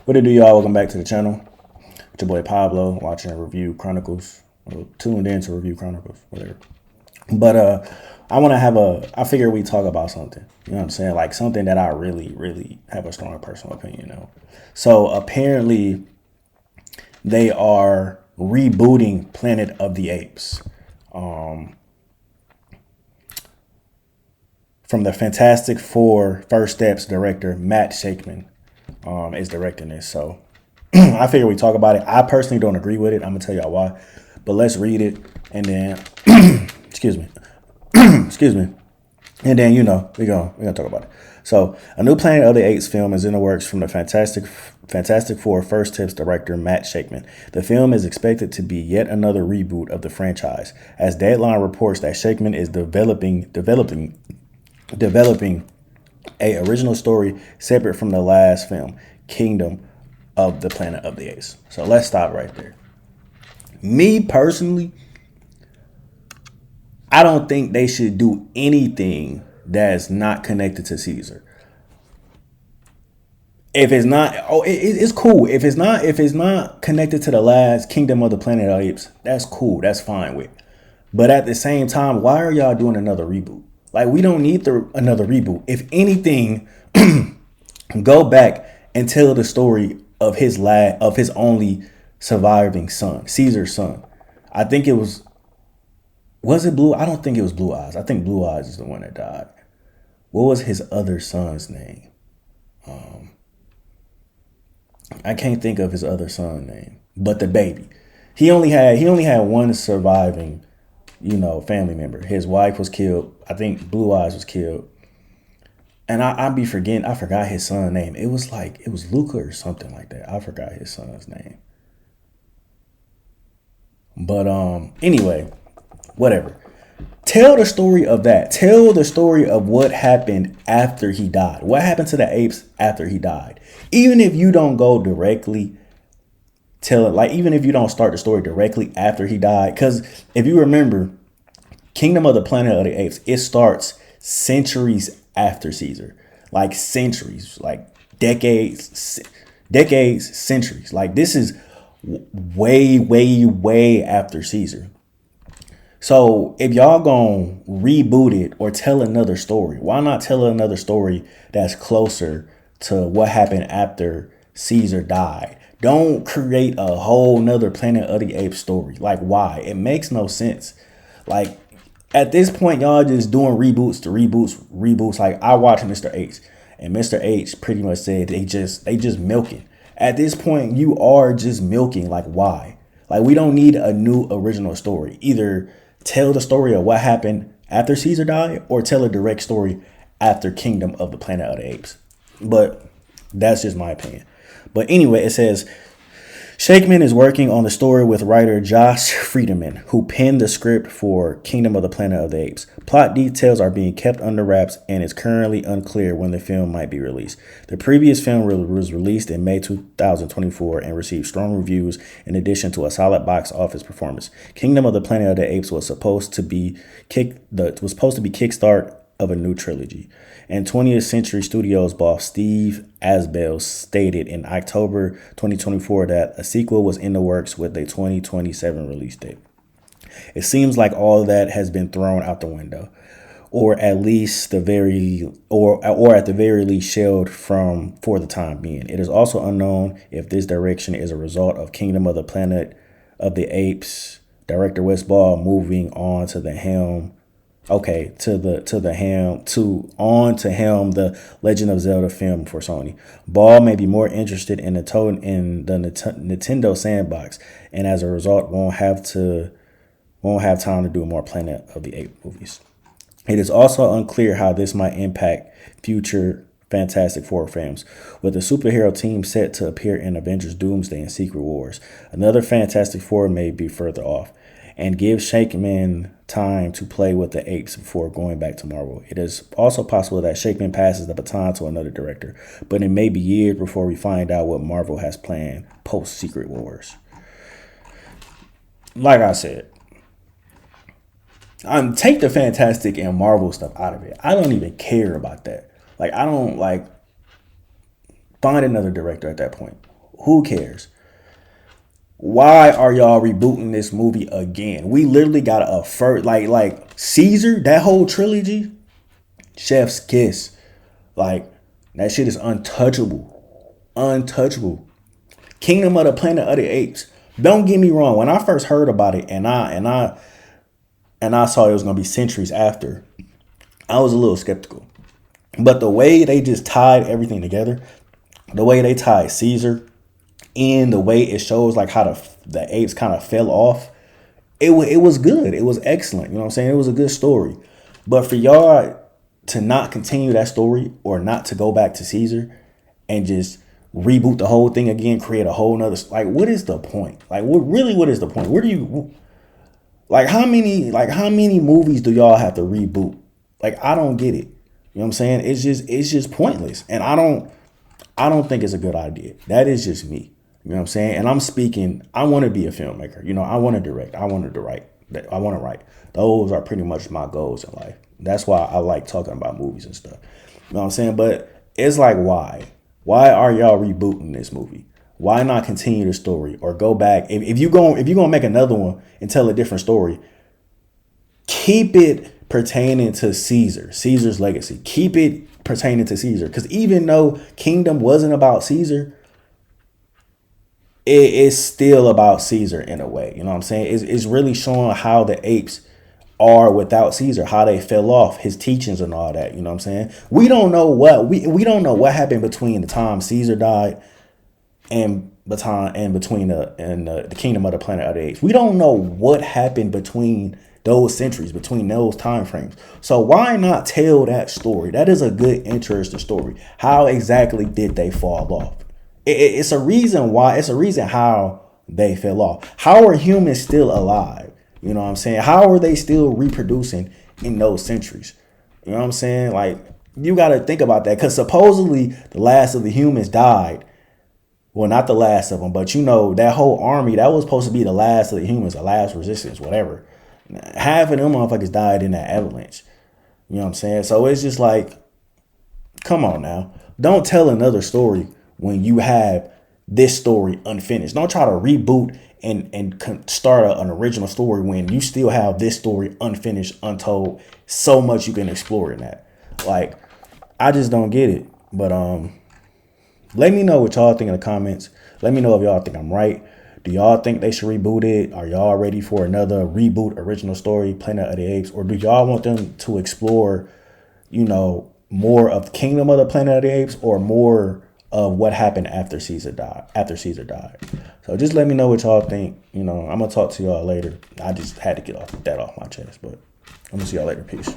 What it do, y'all? Welcome back to the channel. It's your boy Pablo, watching Review Chronicles. Or tuned in to Review Chronicles, whatever. But I want to have I figure we talk about something. You know what I'm saying? Like something that I really, really have a strong personal opinion on. So apparently they are rebooting Planet of the Apes. From the Fantastic Four First Steps director, Matt Shakman, is directing this. So I figure we talk about it. I personally don't agree with it. I'm going to tell y'all why. But let's read it. And then, excuse me. Excuse me. And then, we're gonna talk about it. So, a new Planet of the Apes film is in the works from the Fantastic Four First Steps director Matt Shakman. The film is expected to be yet another reboot of the franchise, as Deadline reports that Shakman is developing a original story separate from the last film, Kingdom of the Planet of the Apes. So let's stop right there. Me personally, I don't think they should do anything that's not connected to Caesar. If it's not, it's cool. If it's not connected to the last Kingdom of the Planet of the Apes, that's cool. That's fine with. But at the same time, why are y'all doing another reboot? Like, we don't need another reboot. If anything, go back and tell the story of his only surviving son, Caesar's son. I think it was it Blue? I don't think it was Blue Eyes. I think Blue Eyes is the one that died. What was his other son's name? I can't think of his other son's name, but the baby. He only had one surviving, family member. His wife was killed. I think Blue Eyes was killed. And I forgot his son's name. It was Luca or something like that. I forgot his son's name. But anyway, whatever. Tell the story of that. Tell the story of what happened after he died. What happened to the apes after he died? Even if you don't go directly tell it, like even if you don't start the story directly after he died, because if you remember, Kingdom of the Planet of the Apes, it starts centuries after Caesar. Like centuries, like decades, centuries. Like this is way, way, way after Caesar. So if y'all gonna reboot it or tell another story, why not tell another story that's closer to what happened after Caesar died? Don't create a whole nother Planet of the Apes story. Like, why? It makes no sense. Like, at this point, y'all just doing reboots to reboots. Like, I watched Mr. H, and Mr. H pretty much said they just milking. At this point, you are just milking. Like, why? Like, we don't need a new original story. Either tell the story of what happened after Caesar died or tell a direct story after Kingdom of the Planet of the Apes. But that's just my opinion. But anyway, it says Shakman is working on the story with writer Josh Friedman, who penned the script for Kingdom of the Planet of the Apes. Plot details are being kept under wraps and it's currently unclear when the film might be released. The previous film was released in May 2024 and received strong reviews in addition to a solid box office performance. Kingdom of the Planet of the Apes was supposed to be kickstart of a new trilogy. And 20th Century Studios boss Steve Asbell stated in October 2024 that a sequel was in the works with a 2027 release date. It seems like all of that has been thrown out the window, or at least at the very least shelved for the time being. It is also unknown if this direction is a result of Kingdom of the Planet of the Apes director Wes Ball moving on to the helm. To helm the Legend of Zelda film for Sony. Ball may be more interested in the Nintendo sandbox, and as a result, won't have time to do more Planet of the Apes movies. It is also unclear how this might impact future Fantastic Four films, with the superhero team set to appear in Avengers Doomsday and Secret Wars. Another Fantastic Four may be further off, and give Shakman time to play with the apes before going back to Marvel. It is also possible that Shakman passes the baton to another director, but it may be years before we find out what Marvel has planned post-Secret Wars. Like I said, take the Fantastic and Marvel stuff out of it. I don't even care about that. Like, I don't, find another director at that point. Who cares? Why are y'all rebooting this movie again? We literally got a first, like Caesar, that whole trilogy, Chef's Kiss. Like, that shit is untouchable. Untouchable. Kingdom of the Planet of the Apes. Don't get me wrong. When I first heard about it and I saw it was gonna be centuries after, I was a little skeptical. But the way they just tied everything together, the way they tied Caesar, and the way it shows like how the apes kind of fell off, it was good. It was excellent. You know what I'm saying? It was a good story. But for y'all to not continue that story or not to go back to Caesar and just reboot the whole thing again, create a whole nother, like, what is the point? Like, what is the point? Where do you, like, how many movies do y'all have to reboot? Like, I don't get it. You know what I'm saying? It's just pointless. And I don't think it's a good idea. That is just me. You know what I'm saying? And I'm speaking, I want to be a filmmaker. You know, I want to direct. I want to write. I want to write. Those are pretty much my goals in life. That's why I like talking about movies and stuff. You know what I'm saying? But it's like, why? Why are y'all rebooting this movie? Why not continue the story or go back? If you're gonna make another one and tell a different story, keep it pertaining to Caesar's legacy. Keep it pertaining to Caesar. Because even though Kingdom wasn't about Caesar, it is still about Caesar in a way. You know what I'm saying? It's really showing how the apes are without Caesar, how they fell off, his teachings and all that. You know what I'm saying? We don't know we don't know what happened between the time Caesar died and between the Kingdom of the Planet of the Apes. We don't know what happened between those centuries, between those time frames. So why not tell that story? That is a good, interesting story. How exactly did they fall off? It's a reason why. It's a reason how they fell off. How are humans still alive? You know what I'm saying? How are they still reproducing in those centuries? You know what I'm saying? Like, you got to think about that, because supposedly the last of the humans died. Well, not the last of them, but you know, that whole army, that was supposed to be the last of the humans, the last resistance, whatever. Half of them motherfuckers died in that avalanche. You know what I'm saying? So it's just like, come on now. Don't tell another story when you have this story unfinished. Don't try to reboot and start an original story when you still have this story unfinished, untold. So much you can explore in that. Like, I just don't get it. But let me know what y'all think in the comments. Let me know if y'all think I'm right. Do y'all think they should reboot it? Are y'all ready for another reboot original story, Planet of the Apes? Or do y'all want them to explore, you know, more of the Kingdom of the Planet of the Apes, or more of what happened after Caesar died? So just let me know what y'all think. You know, I'm gonna talk to y'all later. I just had to get that off my chest, but I'm gonna see y'all later. Peace.